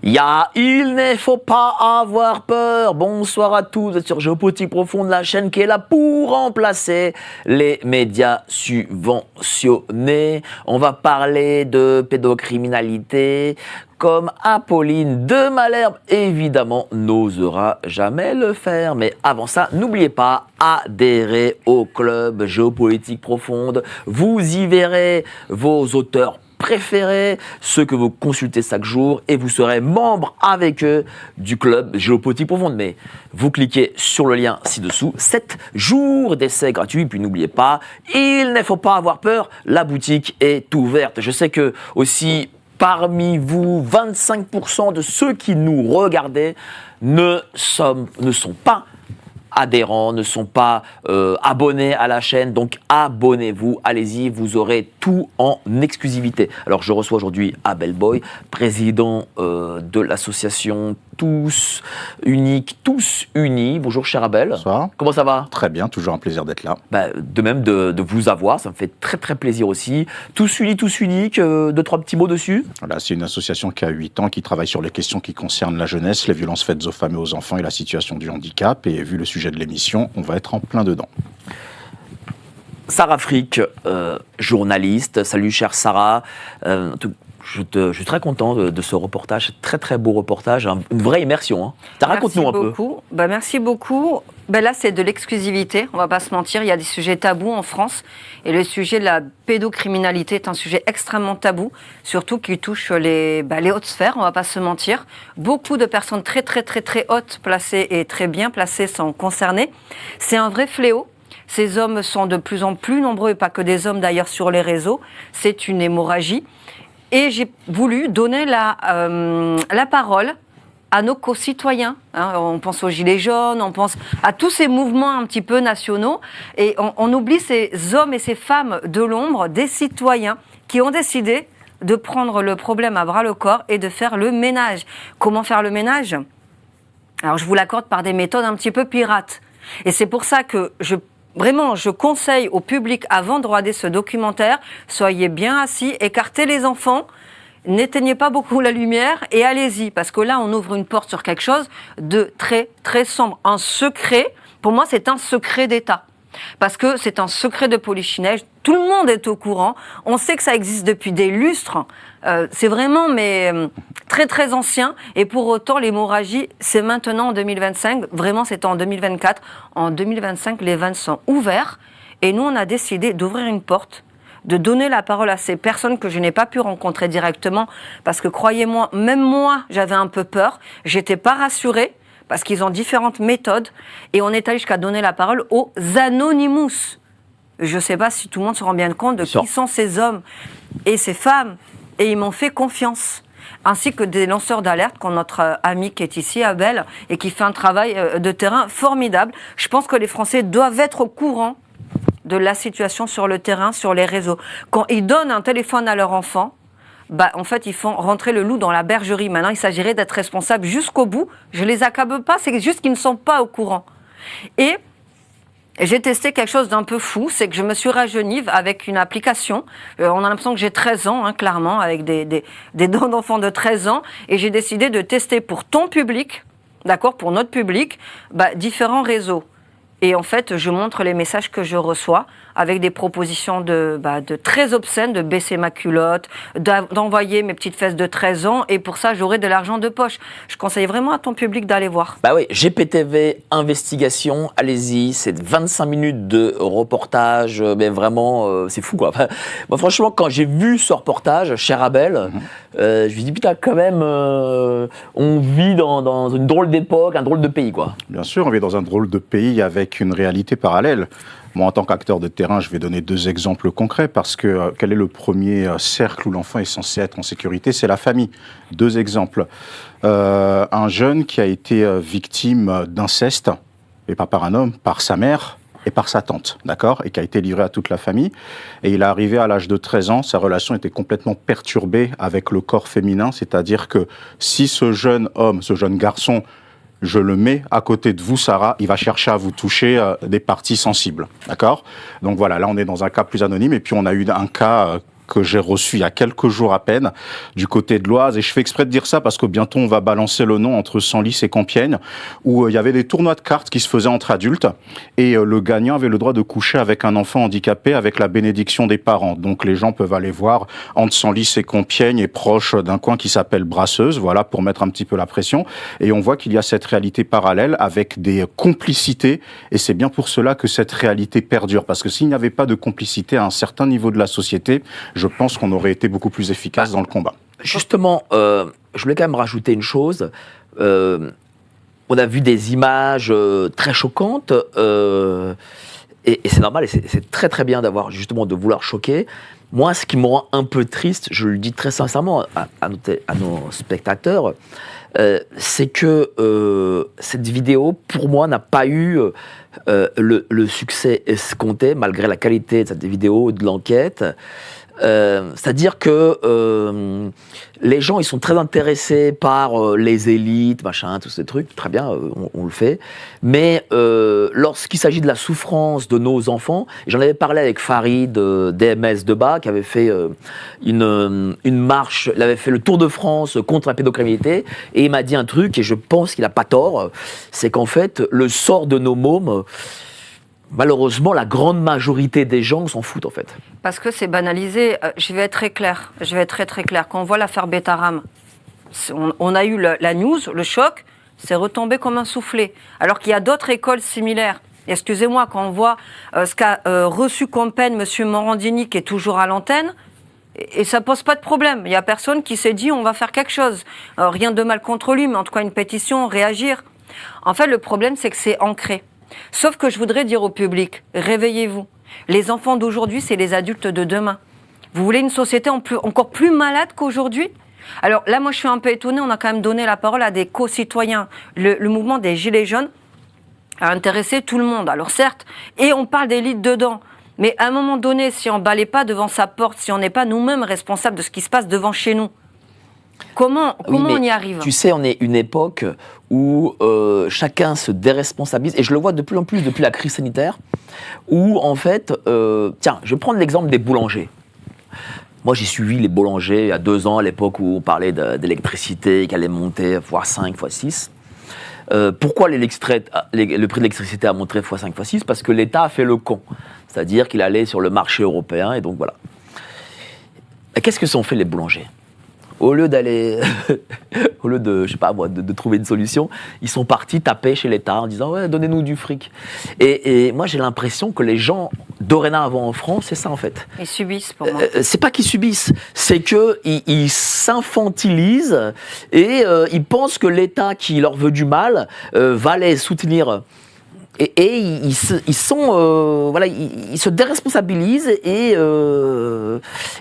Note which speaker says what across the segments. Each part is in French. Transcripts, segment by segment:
Speaker 1: Il ne faut pas avoir peur. Bonsoir à tous sur Géopolitique Profonde, la chaîne qui est là pour remplacer les médias subventionnés. On va parler de pédocriminalité, comme Apolline de Malherbe, évidemment, n'osera jamais le faire. Mais avant ça, n'oubliez pas, adhérez au club Géopolitique Profonde. Vous y verrez vos auteurs préférés, ceux que vous consultez chaque jour, et vous serez membre avec eux du club Géopolitique Profonde. Mais vous cliquez sur le lien ci-dessous, 7 jours d'essai gratuit, puis n'oubliez pas, il ne faut pas avoir peur, la boutique est ouverte. Je sais que aussi, parmi vous, 25% de ceux qui nous regardaient ne sont pas adhérents, ne sont pas abonnés à la chaîne, donc abonnez-vous, allez-y, vous aurez tout en exclusivité. Alors je reçois aujourd'hui Abel Boy, président de l'association Tous Uniques, Tous Unis. Bonjour cher Abel.
Speaker 2: Bonsoir.
Speaker 1: Comment ça va?
Speaker 2: Très bien, toujours un plaisir d'être là.
Speaker 1: De même de vous avoir, ça me fait très très plaisir aussi. Tous Unis, Tous Uniques, 2-3 petits mots dessus.
Speaker 2: Voilà, c'est une association qui a 8 ans, qui travaille sur les questions qui concernent la jeunesse, les violences faites aux femmes et aux enfants et la situation du handicap. Et vu le sujet de l'émission, on va être en plein dedans.
Speaker 1: Sarah Frick, journaliste. Salut chère Sarah. Je suis très content de ce reportage, très très beau reportage, une vraie immersion. Hein. Raconte-nous un peu.
Speaker 3: Merci beaucoup. Là, c'est de l'exclusivité, on ne va pas se mentir. Il y a des sujets tabous en France. Et le sujet de la pédocriminalité est un sujet extrêmement tabou, surtout qui touche les hautes sphères, on ne va pas se mentir. Beaucoup de personnes très très très très hautes placées et très bien placées sont concernées. C'est un vrai fléau. Ces hommes sont de plus en plus nombreux, et pas que des hommes d'ailleurs sur les réseaux. C'est une hémorragie. Et j'ai voulu donner la parole à nos concitoyens. On pense aux Gilets jaunes, on pense à tous ces mouvements un petit peu nationaux. Et on oublie ces hommes et ces femmes de l'ombre, des citoyens qui ont décidé de prendre le problème à bras-le-corps et de faire le ménage. Comment faire le ménage? Alors je vous l'accorde par des méthodes un petit peu pirates. Et c'est pour ça que je conseille au public, avant de regarder ce documentaire, soyez bien assis, écartez les enfants, n'éteignez pas beaucoup la lumière et allez-y. Parce que là, on ouvre une porte sur quelque chose de très, très sombre. Un secret, pour moi, c'est un secret d'État. Parce que c'est un secret de polichinelle. Tout le monde est au courant. On sait que ça existe depuis des lustres. C'est vraiment très très ancien. Et pour autant, l'hémorragie, c'est maintenant en 2025. Vraiment, c'est en 2024. En 2025, les vannes sont ouverts. Et nous, on a décidé d'ouvrir une porte, de donner la parole à ces personnes que je n'ai pas pu rencontrer directement. Parce que croyez-moi, même moi, j'avais un peu peur. J'étais pas rassurée. Parce qu'ils ont différentes méthodes, et on est allé jusqu'à donner la parole aux Anonymous. Je ne sais pas si tout le monde se rend bien compte de qui sont ces hommes et ces femmes, et ils m'ont fait confiance. Ainsi que des lanceurs d'alerte, comme notre ami qui est ici, Abel, et qui fait un travail de terrain formidable. Je pense que les Français doivent être au courant de la situation sur le terrain, sur les réseaux. Quand ils donnent un téléphone à leur enfant, en fait, ils font rentrer le loup dans la bergerie. Maintenant, il s'agirait d'être responsable jusqu'au bout. Je ne les accable pas, c'est juste qu'ils ne sont pas au courant. Et j'ai testé quelque chose d'un peu fou, c'est que je me suis rajeunie avec une application. On a l'impression que j'ai 13 ans, clairement, avec des dents d'enfants de 13 ans. Et j'ai décidé de tester pour ton public, d'accord, pour notre public, différents réseaux. Et en fait, je montre les messages que je reçois avec des propositions de très obscènes, de baisser ma culotte, d'envoyer mes petites fesses de 13 ans. Et pour ça, j'aurai de l'argent de poche. Je conseille vraiment à ton public d'aller voir.
Speaker 1: Oui, GPTV, investigation, allez-y. C'est 25 minutes de reportage. Mais vraiment, c'est fou, quoi. Moi, franchement, quand j'ai vu ce reportage, cher Abel, je me suis dit, putain, quand même, on vit dans une drôle d'époque, un drôle de pays, quoi.
Speaker 2: Bien sûr, on vit dans un drôle de pays avec une réalité parallèle. Moi, en tant qu'acteur de terrain, je vais donner 2 exemples concrets parce que quel est le premier cercle où l'enfant est censé être en sécurité? C'est la famille. 2 exemples. Un jeune qui a été victime d'inceste, et pas par un homme, par sa mère et par sa tante, d'accord? Et qui a été livré à toute la famille. Et il est arrivé à l'âge de 13 ans, sa relation était complètement perturbée avec le corps féminin, c'est-à-dire que si ce jeune homme, ce jeune garçon, je le mets à côté de vous, Sarah, il va chercher à vous toucher des parties sensibles, d'accord? Donc voilà, là on est dans un cas plus anonyme, et puis on a eu un cas que j'ai reçu il y a quelques jours à peine du côté de l'Oise. Et je fais exprès de dire ça parce que bientôt on va balancer le nom entre Senlis et Compiègne, où il y avait des tournois de cartes qui se faisaient entre adultes et le gagnant avait le droit de coucher avec un enfant handicapé avec la bénédiction des parents. Donc les gens peuvent aller voir entre Senlis et Compiègne et proche d'un coin qui s'appelle Brasseuse, voilà, pour mettre un petit peu la pression. Et on voit qu'il y a cette réalité parallèle avec des complicités, et c'est bien pour cela que cette réalité perdure. Parce que s'il n'y avait pas de complicité à un certain niveau de la société, je pense qu'on aurait été beaucoup plus efficace dans le combat.
Speaker 1: Justement, je voulais quand même rajouter une chose. On a vu des images très choquantes, et c'est normal, et c'est très très bien d'avoir justement de vouloir choquer. Moi, ce qui me rend un peu triste, je le dis très sincèrement à nos spectateurs, c'est que cette vidéo, pour moi, n'a pas eu le succès escompté, malgré la qualité de cette vidéo, de l'enquête. C'est-à-dire que les gens, ils sont très intéressés par les élites, machin, tous ces trucs, très bien, on le fait. Mais lorsqu'il s'agit de la souffrance de nos enfants, j'en avais parlé avec Farid DMS Debat, qui avait fait une marche, il avait fait le Tour de France contre la pédocriminalité, et il m'a dit un truc, et je pense qu'il n'a pas tort, c'est qu'en fait, le sort de nos mômes, malheureusement, la grande majorité des gens s'en foutent, en fait.
Speaker 3: Parce que c'est banalisé. Je vais être très clair. Très clair. Quand on voit l'affaire Betaram, on a eu la news, le choc, c'est retombé comme un soufflet. Alors qu'il y a d'autres écoles similaires. Excusez-moi, quand on voit ce qu'a reçu comme peine M. Morandini, qui est toujours à l'antenne, et ça pose pas de problème. Il y a personne qui s'est dit on va faire quelque chose. Rien de mal contre lui, mais en tout cas une pétition, réagir. En fait, le problème, c'est que c'est ancré. Sauf que je voudrais dire au public, réveillez-vous. Les enfants d'aujourd'hui, c'est les adultes de demain. Vous voulez une société encore plus malade qu'aujourd'hui ? Alors là, moi, je suis un peu étonnée. On a quand même donné la parole à des co-citoyens. Le mouvement des Gilets jaunes a intéressé tout le monde. Alors certes, et on parle d'élite dedans. Mais à un moment donné, si on ne balaye pas devant sa porte, si on n'est pas nous-mêmes responsables de ce qui se passe devant chez nous, comment on y arrive ?
Speaker 1: Tu sais, on est une époque où chacun se déresponsabilise, et je le vois de plus en plus depuis la crise sanitaire, où en fait, tiens, je vais prendre l'exemple des boulangers. Moi, j'ai suivi les boulangers il y a 2 ans, à l'époque où on parlait d'électricité qui allait monter x5, x6. Pourquoi le prix de l'électricité a monté x5, x6 ? Parce que l'État a fait le con. C'est-à-dire qu'il allait sur le marché européen, et donc voilà. Et qu'est-ce que sont fait les boulangers ? Au lieu d'aller, au lieu de, je sais pas moi, de trouver une solution, ils sont partis taper chez l'État en disant ouais, donnez-nous du fric. Et moi j'ai l'impression que les gens dorénavant en France, c'est ça en fait.
Speaker 3: Ils subissent pour moi.
Speaker 1: C'est pas qu'ils subissent, c'est que ils s'infantilisent et ils pensent que l'État qui leur veut du mal va les soutenir. Et ils se déresponsabilisent et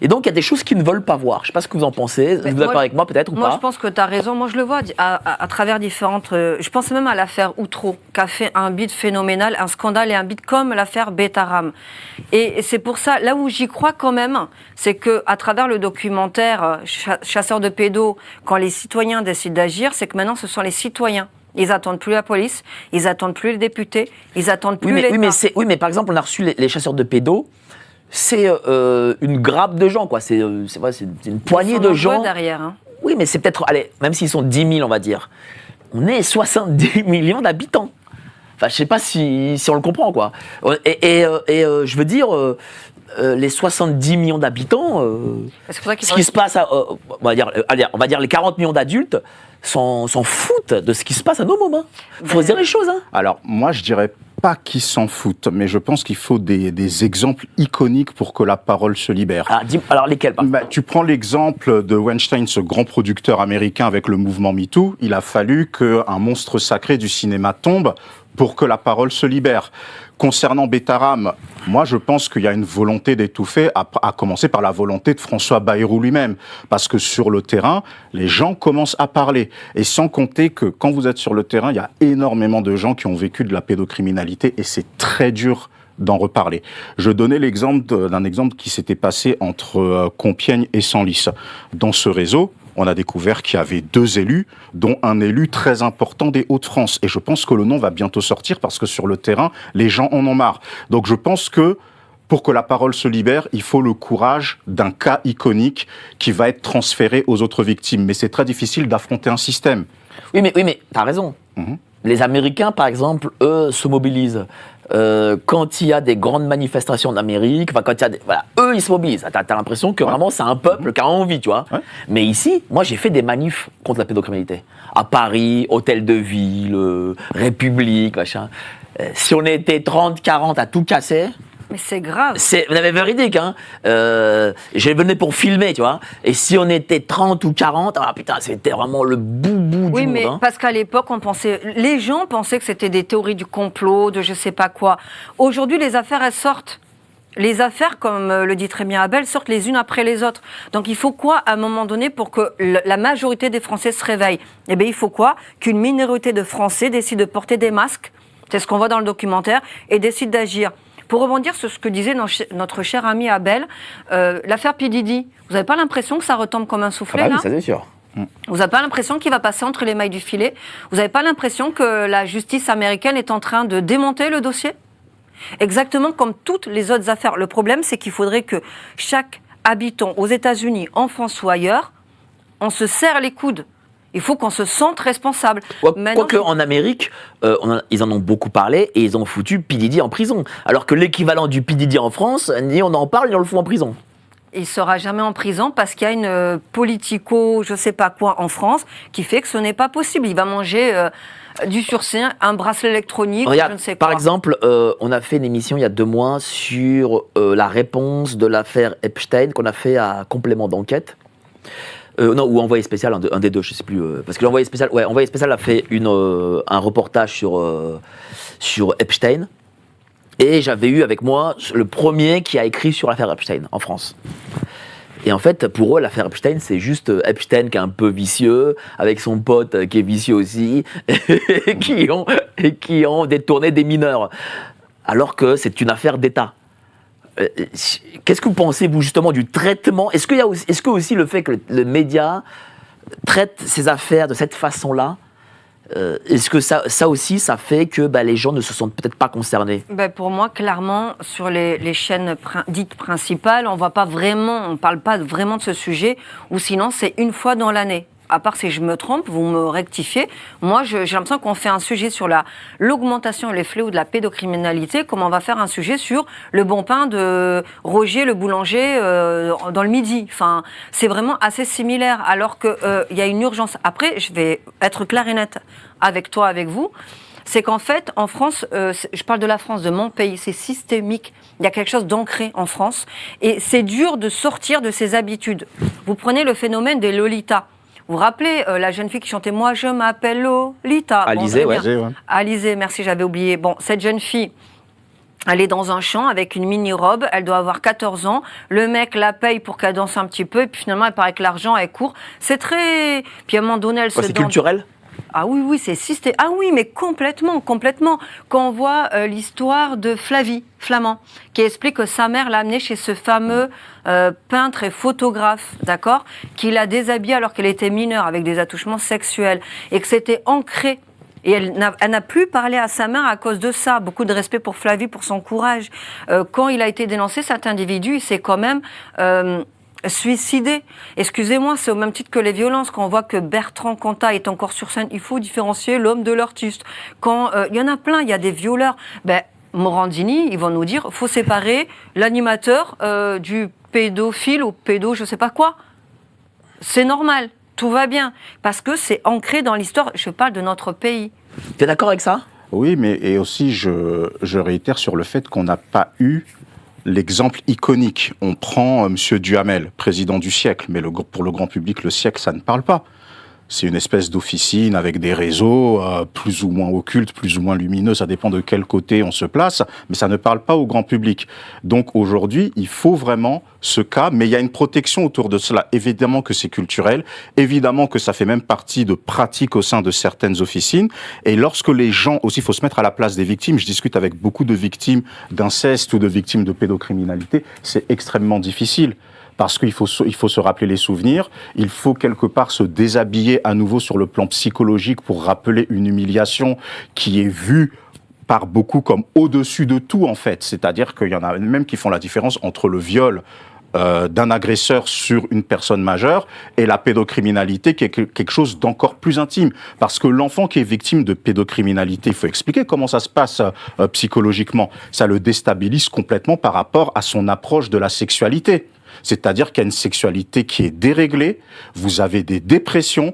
Speaker 1: donc il y a des choses qu'ils ne veulent pas voir. Je ne sais pas ce que vous en pensez. Vous êtes d'accord avec moi peut-être ou pas ?
Speaker 3: Moi je pense que tu as raison. Moi je le vois à travers différentes... je pense même à l'affaire Outreau, qui a fait un bid phénoménal, un scandale et un bid comme l'affaire Betaram. Et c'est pour ça, là où j'y crois quand même, c'est qu'à travers le documentaire Chasseurs de pédos, quand les citoyens décident d'agir, c'est que maintenant ce sont les citoyens. Ils n'attendent plus la police, ils n'attendent plus les députés, ils n'attendent plus l'État.
Speaker 1: Oui, mais par exemple, on a reçu les chasseurs de pédos, c'est une grappe de gens, quoi. C'est une poignée de gens.
Speaker 3: Derrière, hein.
Speaker 1: Oui, mais c'est peut-être, allez, même s'ils sont 10 000, on va dire, on est 70 millions d'habitants. Enfin, je ne sais pas si on le comprend, quoi. Et je veux dire... les 70 millions d'habitants, ce qui se passe, on va dire les 40 millions d'adultes s'en foutent de ce qui se passe à nos moments. Il faut se dire les choses. Hein.
Speaker 2: Alors, moi, je dirais pas qu'ils s'en foutent, mais je pense qu'il faut des exemples iconiques pour que la parole se libère.
Speaker 1: Alors lesquels
Speaker 2: tu prends l'exemple de Weinstein, ce grand producteur américain avec le mouvement MeToo. Il a fallu qu'un monstre sacré du cinéma tombe pour que la parole se libère. Concernant Betaram, moi je pense qu'il y a une volonté d'étouffer, à commencer par la volonté de François Bayrou lui-même. Parce que sur le terrain, les gens commencent à parler. Et sans compter que quand vous êtes sur le terrain, il y a énormément de gens qui ont vécu de la pédocriminalité et c'est très dur d'en reparler. Je donnais l'exemple d'un exemple qui s'était passé entre Compiègne et Senlis. Dans ce réseau, on a découvert qu'il y avait 2 élus, dont un élu très important des Hauts-de-France. Et je pense que le nom va bientôt sortir parce que sur le terrain, les gens en ont marre. Donc je pense que pour que la parole se libère, il faut le courage d'un cas iconique qui va être transféré aux autres victimes. Mais c'est très difficile d'affronter un système.
Speaker 1: Oui, mais t'as raison. Les Américains, par exemple, eux, se mobilisent. Quand il y a des grandes manifestations en Amérique, quand il y a voilà, eux, ils se mobilisent. T'as l'impression que vraiment, c'est un peuple qui a envie, tu vois. Ouais. Mais ici, moi, j'ai fait des manifs contre la pédocriminalité. À Paris, Hôtel de Ville, République, machin. Si on était 30, 40 à tout casser...
Speaker 3: Mais c'est grave.
Speaker 1: C'est véridique, hein. Je venais pour filmer, tu vois. Et si on était 30 ou 40, ah putain, c'était vraiment le bout du monde.
Speaker 3: Oui, mais parce qu'à l'époque, les gens pensaient que c'était des théories du complot, de je sais pas quoi. Aujourd'hui, les affaires, elles sortent. Les affaires, comme le dit très bien Abel, sortent les unes après les autres. Donc il faut quoi, à un moment donné, pour que la majorité des Français se réveillent ? Eh bien, il faut quoi ? Qu'une minorité de Français décide de porter des masques, c'est ce qu'on voit dans le documentaire, et décide d'agir. Pour rebondir sur ce que disait notre cher ami Abel, l'affaire P. Diddy, vous n'avez pas l'impression que ça retombe comme un soufflet, là ?
Speaker 1: Oui, ça c'est sûr.
Speaker 3: Vous n'avez pas l'impression qu'il va passer entre les mailles du filet ? Vous n'avez pas l'impression que la justice américaine est en train de démonter le dossier ? Exactement comme toutes les autres affaires. Le problème, c'est qu'il faudrait que chaque habitant aux États-Unis, en France ou ailleurs, on se serre les coudes. Il faut qu'on se sente responsable.
Speaker 1: Quoique en Amérique, ils en ont beaucoup parlé et ils ont foutu P. Diddy en prison. Alors que l'équivalent du P. Diddy en France, ni on en parle, ni on le fout en prison.
Speaker 3: Il ne sera jamais en prison parce qu'il y a une politico, je ne sais pas quoi, en France, qui fait que ce n'est pas possible. Il va manger du sursis, un bracelet électronique,
Speaker 1: regarde,
Speaker 3: je ne sais quoi.
Speaker 1: Par exemple, on a fait une émission il y a 2 mois sur la réponse de l'affaire Epstein qu'on a fait à Complément d'enquête. Non, ou Envoyé spécial, un des deux, je ne sais plus. Parce que l'Envoyé spécial, Envoyé spécial a fait un reportage sur Epstein. Et j'avais eu avec moi le premier qui a écrit sur l'affaire Epstein en France. Et en fait, pour eux, l'affaire Epstein, c'est juste Epstein qui est un peu vicieux, avec son pote qui est vicieux aussi, et qui ont détourné des mineurs. Alors que c'est une affaire d'État. Qu'est-ce que vous pensez, vous, justement, du traitement ? Est-ce que aussi le fait que le média traite ces affaires de cette façon-là, est-ce que ça aussi, ça fait que les gens ne se sentent peut-être pas concernés ?
Speaker 3: Pour moi, clairement, sur les chaînes dites principales, on ne parle pas vraiment de ce sujet, ou sinon c'est une fois dans l'année. À part si je me trompe, vous me rectifiez. Moi, j'ai l'impression qu'on fait un sujet sur l'augmentation et les fléaux de la pédocriminalité, comme on va faire un sujet sur le bon pain de Roger, le boulanger, dans le Midi. Enfin, c'est vraiment assez similaire, alors qu'il y a une urgence. Après, je vais être claire et nette avec toi, avec vous. C'est qu'en fait, en France, je parle de la France, de mon pays, c'est systémique. Il y a quelque chose d'ancré en France. Et c'est dur de sortir de ces habitudes. Vous prenez le phénomène des Lolitas. Vous vous rappelez la jeune fille qui chantait « Moi, je m'appelle Lolita ».
Speaker 1: Alizée, ouais.
Speaker 3: Alizée, merci, j'avais oublié. Bon, cette jeune fille, elle est dans un champ avec une mini-robe, elle doit avoir 14 ans. Le mec la paye pour qu'elle danse un petit peu, et puis finalement, elle paraît que l'argent, elle court. C'est très... Puis à un moment donné, elle se...
Speaker 1: C'est culturel ?
Speaker 3: Ah oui, c'est systémique. Ah oui, mais complètement. Quand on voit l'histoire de Flavie Flamand, qui explique que sa mère l'a amenée chez ce fameux peintre et photographe, d'accord, qui l'a déshabillée alors qu'elle était mineure avec des attouchements sexuels, et que c'était ancré. Et elle n'a plus parlé à sa mère à cause de ça. Beaucoup de respect pour Flavie, pour son courage. Quand il a été dénoncé, cet individu, il s'est quand même... suicidé. Excusez-moi, c'est au même titre que les violences. Quand on voit que Bertrand Cantat est encore sur scène, il faut différencier l'homme de l'artiste. Quand il y en a plein, il y a des violeurs. Morandini, ils vont nous dire, faut séparer l'animateur du pédophile ou pédo, je sais pas quoi. C'est normal, tout va bien, parce que c'est ancré dans l'histoire. Je parle de notre pays.
Speaker 1: Tu es d'accord avec ça ?
Speaker 2: Oui, mais et aussi je réitère sur le fait qu'on n'a pas eu l'exemple iconique. On prend M. Duhamel, président du siècle, mais pour le grand public, le siècle, ça ne parle pas. C'est une espèce d'officine avec des réseaux plus ou moins occultes, plus ou moins lumineux, ça dépend de quel côté on se place, mais ça ne parle pas au grand public. Donc aujourd'hui, il faut vraiment ce cas, mais il y a une protection autour de cela. Évidemment que c'est culturel, évidemment que ça fait même partie de pratiques au sein de certaines officines, et lorsque les gens, aussi il faut se mettre à la place des victimes, je discute avec beaucoup de victimes d'inceste ou de victimes de pédocriminalité, c'est extrêmement difficile. Parce qu'il faut se rappeler les souvenirs, il faut quelque part se déshabiller à nouveau sur le plan psychologique pour rappeler une humiliation qui est vue part beaucoup comme au-dessus de tout, en fait. C'est-à-dire qu'il y en a même qui font la différence entre le viol d'un agresseur sur une personne majeure et la pédocriminalité qui est quelque chose d'encore plus intime. Parce que l'enfant qui est victime de pédocriminalité, il faut expliquer comment ça se passe psychologiquement. Ça le déstabilise complètement par rapport à son approche de la sexualité. C'est-à-dire qu'il y a une sexualité qui est déréglée, vous avez des dépressions,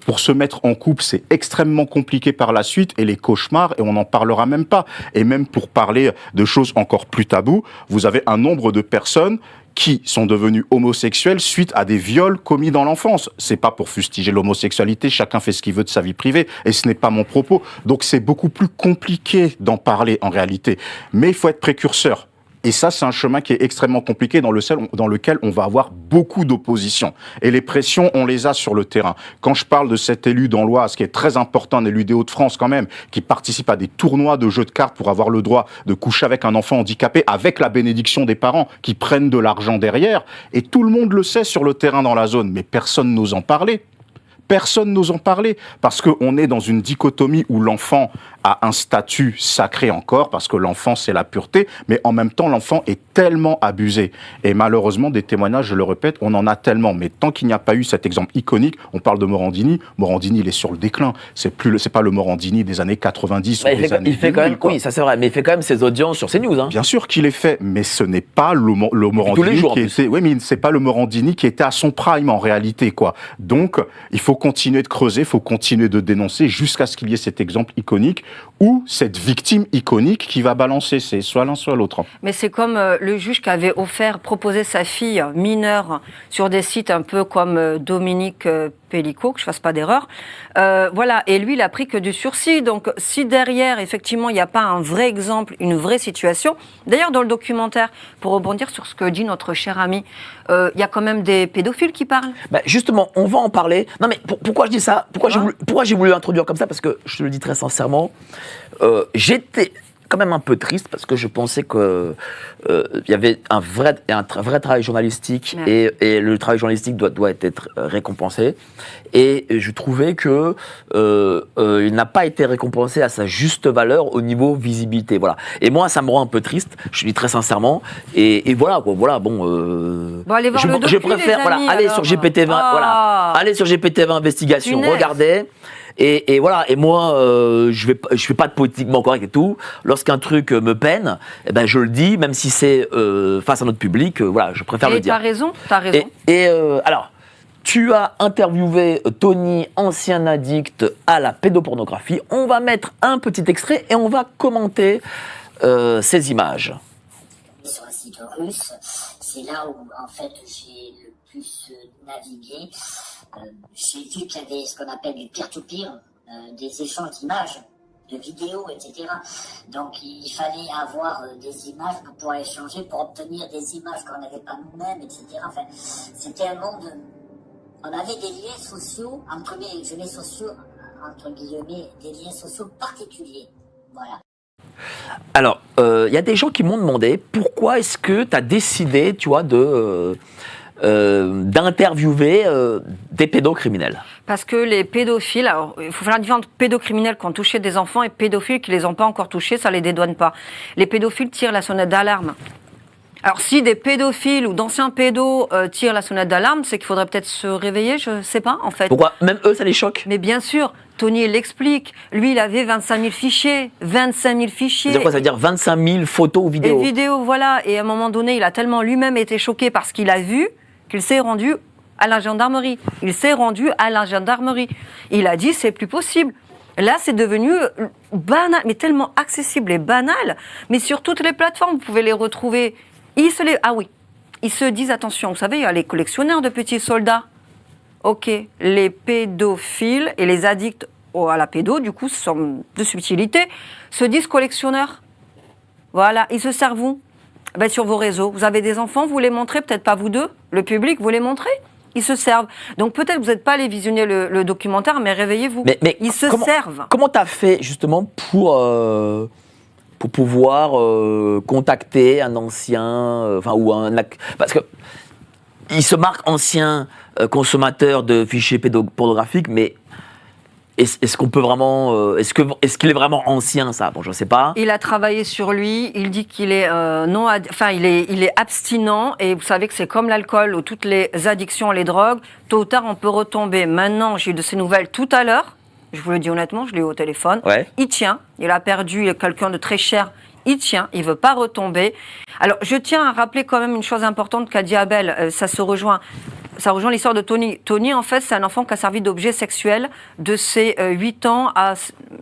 Speaker 2: pour se mettre en couple, c'est extrêmement compliqué par la suite, et les cauchemars, et on n'en parlera même pas. Et même pour parler de choses encore plus taboues, vous avez un nombre de personnes qui sont devenus homosexuels suite à des viols commis dans l'enfance. C'est pas pour fustiger l'homosexualité, chacun fait ce qu'il veut de sa vie privée, et ce n'est pas mon propos. Donc c'est beaucoup plus compliqué d'en parler en réalité. Mais il faut être précurseur. Et ça, c'est un chemin qui est extrêmement compliqué dans lequel on va avoir beaucoup d'opposition. Et les pressions, on les a sur le terrain. Quand je parle de cet élu dans l'Oise, qui est très important, un élu des Hauts-de-France quand même, qui participe à des tournois de jeux de cartes pour avoir le droit de coucher avec un enfant handicapé, avec la bénédiction des parents qui prennent de l'argent derrière, et tout le monde le sait sur le terrain dans la zone, mais personne n'ose en parler. Personne n'ose en parler, parce qu'on est dans une dichotomie où l'enfant a un statut sacré encore, parce que l'enfant, c'est la pureté, mais en même temps, l'enfant est tellement abusé. Et malheureusement, des témoignages, je le répète, on en a tellement. Mais tant qu'il n'y a pas eu cet exemple iconique, on parle de Morandini, Morandini, il est sur le déclin. C'est pas le Morandini des années 90 ou des années 2000,
Speaker 1: quand même,
Speaker 2: quoi.
Speaker 1: oui, ça c'est vrai, mais il fait quand même ses audiences sur CNews. Hein.
Speaker 2: Bien sûr qu'il est fait, mais ce n'est pas le Morandini qui était... Oui, mais c'est pas le Morandini qui était à son prime, en réalité, quoi. Donc, il faut continuer de creuser, il faut continuer de dénoncer jusqu'à ce qu'il y ait cet exemple iconique ou cette victime iconique qui va balancer. C'est soit l'un, soit l'autre.
Speaker 3: Mais c'est comme le juge qui avait proposé sa fille mineure sur des sites un peu comme Dominique Pellicot, que je ne fasse pas d'erreur. Voilà, et lui, il a pris que du sursis. Donc, si derrière, effectivement, il n'y a pas un vrai exemple, une vraie situation... D'ailleurs, dans le documentaire, pour rebondir sur ce que dit notre cher ami, il y a quand même des pédophiles qui parlent.
Speaker 1: Justement, on va en parler. Non, mais pourquoi je dis ça ? Pourquoi j'ai voulu l'introduire comme ça ? Parce que, je te le dis très sincèrement, j'étais quand même un peu triste parce que je pensais que il y avait un vrai travail journalistique et le travail journalistique doit être récompensé, et je trouvais que il n'a pas été récompensé à sa juste valeur au niveau visibilité, voilà. Et moi, ça me rend un peu triste, je le dis très sincèrement, et voilà quoi, voilà, bon
Speaker 3: allez voir le docu,
Speaker 1: je préfère
Speaker 3: les amis,
Speaker 1: aller sur GPT-20, voilà, aller sur GPT-20 investigation, regardez. Et voilà, et moi, je fais pas de politiquement correct et tout. Lorsqu'un truc me peine, eh ben je le dis, même si c'est face à notre public, voilà, je préfère le dire.
Speaker 3: T'as raison.
Speaker 1: Et alors, tu as interviewé Tony, ancien addict à la pédopornographie. On va mettre un petit extrait et on va commenter ces images.
Speaker 4: Sur un site russe, c'est là où en fait j'ai le plus navigué. J'ai vu qu'il y avait ce qu'on appelle du peer-to-peer, des échanges d'images, de vidéos, etc. Donc il fallait avoir des images pour pouvoir échanger, pour obtenir des images qu'on n'avait pas nous-mêmes, etc. Enfin, c'était un monde... On avait des liens sociaux, entre guillemets, des liens sociaux particuliers. Voilà.
Speaker 1: Alors, il y a des gens qui m'ont demandé pourquoi est-ce que tu as décidé, tu vois, d'interviewer des pédocriminels.
Speaker 3: Parce que les pédophiles, alors il faut faire la différence entre pédocriminels qui ont touché des enfants et pédophiles qui ne les ont pas encore touchés, ça ne les dédouane pas. Les pédophiles tirent la sonnette d'alarme. Alors si des pédophiles ou d'anciens pédos tirent la sonnette d'alarme, c'est qu'il faudrait peut-être se réveiller, je ne sais pas en fait.
Speaker 1: Pourquoi ? Même eux, ça les choque ?
Speaker 3: Mais bien sûr, Tony l'explique. Lui, il avait 25 000 fichiers. 25 000 fichiers.
Speaker 1: C'est quoi, ça veut dire 25 000 photos ou vidéos ?
Speaker 3: Et vidéos, voilà. Et à un moment donné, il a tellement lui-même été choqué par ce qu'il a vu qu'il s'est rendu à la gendarmerie. Il a dit, c'est plus possible. Là, c'est devenu banal, mais tellement accessible et banal. Mais sur toutes les plateformes, vous pouvez les retrouver. Ils se disent, attention, vous savez, il y a les collectionneurs de petits soldats. Ok, les pédophiles et les addicts à la pédo, du coup, ce sont de subtilité, se disent collectionneurs. Voilà, ils se servent où ? Sur vos réseaux. Vous avez des enfants, vous les montrez, peut-être pas vous deux, le public, vous les montrez ? Ils se servent. Donc peut-être que vous n'êtes pas allé visionner le documentaire, mais réveillez-vous.
Speaker 1: Mais
Speaker 3: ils se servent.
Speaker 1: Comment tu as fait justement pour pouvoir contacter un ancien, parce que il se marque ancien consommateur de fichiers pédopornographiques, mais Est-ce qu'on peut vraiment, est-ce qu'il est vraiment ancien, ça? Bon, je sais pas.
Speaker 3: Il a travaillé sur lui. Il dit qu'il est il est abstinent. Et vous savez que c'est comme l'alcool ou toutes les addictions, les drogues. Tôt ou tard, on peut retomber. Maintenant, j'ai eu de ces nouvelles tout à l'heure. Je vous le dis honnêtement, je l'ai eu au téléphone.
Speaker 1: Ouais.
Speaker 3: Il tient. Il a perdu quelqu'un de très cher. Il tient. Il veut pas retomber. Alors, je tiens à rappeler quand même une chose importante qu'a dit Abel. Ça rejoint l'histoire de Tony. Tony, en fait, c'est un enfant qui a servi d'objet sexuel de ses 8 ans,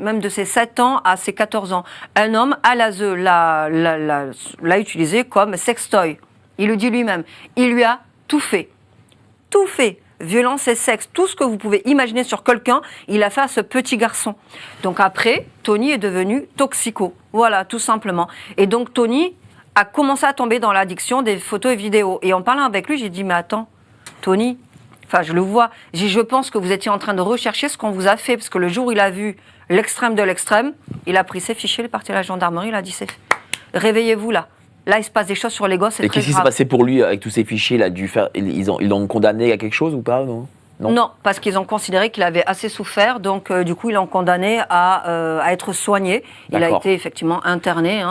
Speaker 3: même de ses 7 ans à ses 14 ans. Un homme, à l'ASE, l'a utilisé comme sextoy. Il le dit lui-même. Il lui a tout fait. Tout fait. Violence et sexe, tout ce que vous pouvez imaginer sur quelqu'un, il a fait à ce petit garçon. Donc après, Tony est devenu toxico. Voilà, tout simplement. Et donc Tony a commencé à tomber dans l'addiction des photos et vidéos. Et en parlant avec lui, j'ai dit, mais attends, Tony, enfin je le vois, je pense que vous étiez en train de rechercher ce qu'on vous a fait, parce que le jour où il a vu l'extrême de l'extrême, il a pris ses fichiers, il est parti à la gendarmerie, il a dit, réveillez-vous là. Là, il se passe des choses sur les gosses, c'est très grave.
Speaker 1: Et qu'est-ce qui s'est passé pour lui avec tous ces fichiers? Ils l'ont condamné à quelque chose ou pas?
Speaker 3: Non, parce qu'ils ont considéré qu'il avait assez souffert, donc du coup, ils l'ont condamné à être soigné. Il a été effectivement interné,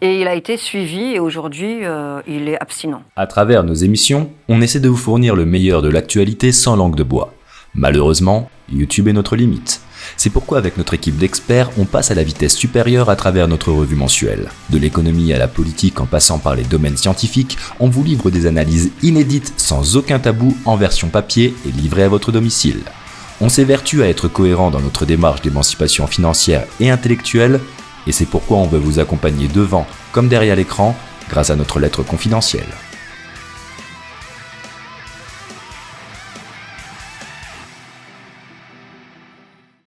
Speaker 3: et il a été suivi, et aujourd'hui, il est abstinent.
Speaker 5: À travers nos émissions, on essaie de vous fournir le meilleur de l'actualité sans langue de bois. Malheureusement, YouTube est notre limite. C'est pourquoi avec notre équipe d'experts, on passe à la vitesse supérieure à travers notre revue mensuelle. De l'économie à la politique en passant par les domaines scientifiques, on vous livre des analyses inédites sans aucun tabou en version papier et livrées à votre domicile. On s'évertue à être cohérent dans notre démarche d'émancipation financière et intellectuelle, et c'est pourquoi on veut vous accompagner devant comme derrière l'écran grâce à notre lettre confidentielle.